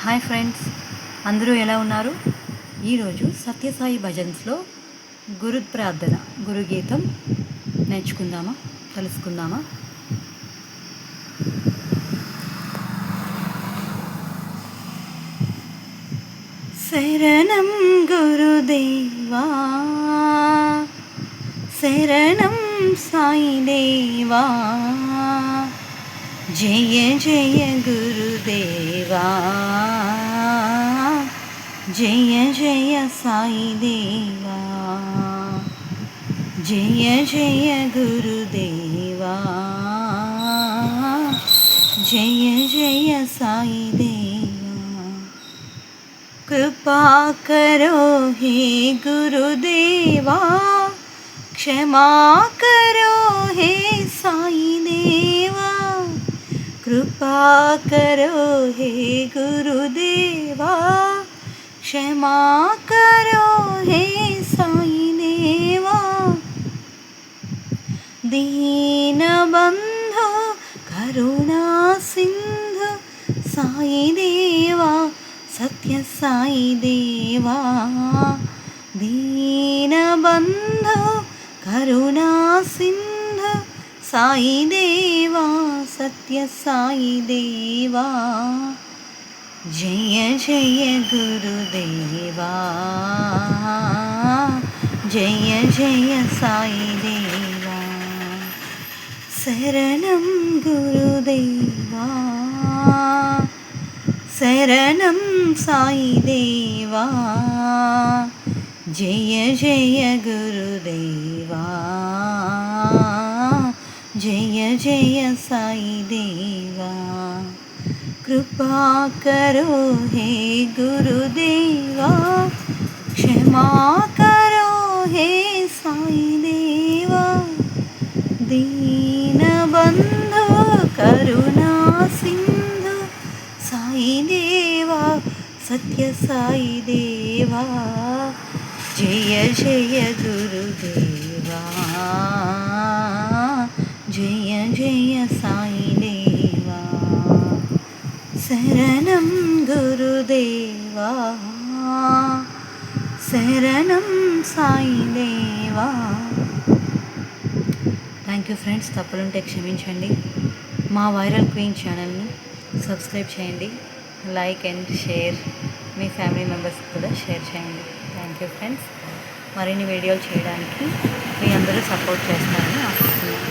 Hi friends, అందరూ ఎలా ఉన్నారు? ఈరోజు సత్యసాయి భజన్స్లో గురు ప్రార్థన, గురు గీతం నేర్చుకుందామా, తెలుసుకుందామా? శరణం గురుదేవా, శరణం సాయి దేవా, జయ జయ గురుదేవా, జయ జయ సాయి దేవా, జయ జయ గురుదేవా, జయ జయ సాయి దేవా। कृपा करो हे गुरुदेवा, क्षमा करो हे साई देवा। कृपा करो हे गुरुदेवा, क्षमा करो हे साई देवा। दीनबंधु करुणा सिंधु साई देवा, सत्य साई देवा। दीनबंधु करुणा सिंधु साई देवा, सत्य साई देवा। जय जय गुरुदेवा, जय जय साई देवा। शरणं गुरुदेवा, शरणं साई देवा, जय जय गुरुदेवा, जय जय साई देवा। कृपा करो हे गुरुदेवा, क्षमा करो हे साई देवा। दीनबंधु करुणा सिंधु साई देवा, सत्य साई देवा। जय जय गुरुदेवा, जय जय साई देवा। शरणं गुरुदेवा, शरणं साई देवा। థ్యాంక్ యూ ఫ్రెండ్స్, తప్పులుంటే క్షమించండి. మా వైరల్ క్వీన్ ఛానల్ని సబ్స్క్రైబ్ చేయండి, like and share, me family members కూడా షేర్ చేయండి. Thank you friends. మరిన్ని వీడియోలు చేయడానికి మీ అందరూ సపోర్ట్ చేస్తారని ఆశిస్తున్నాను.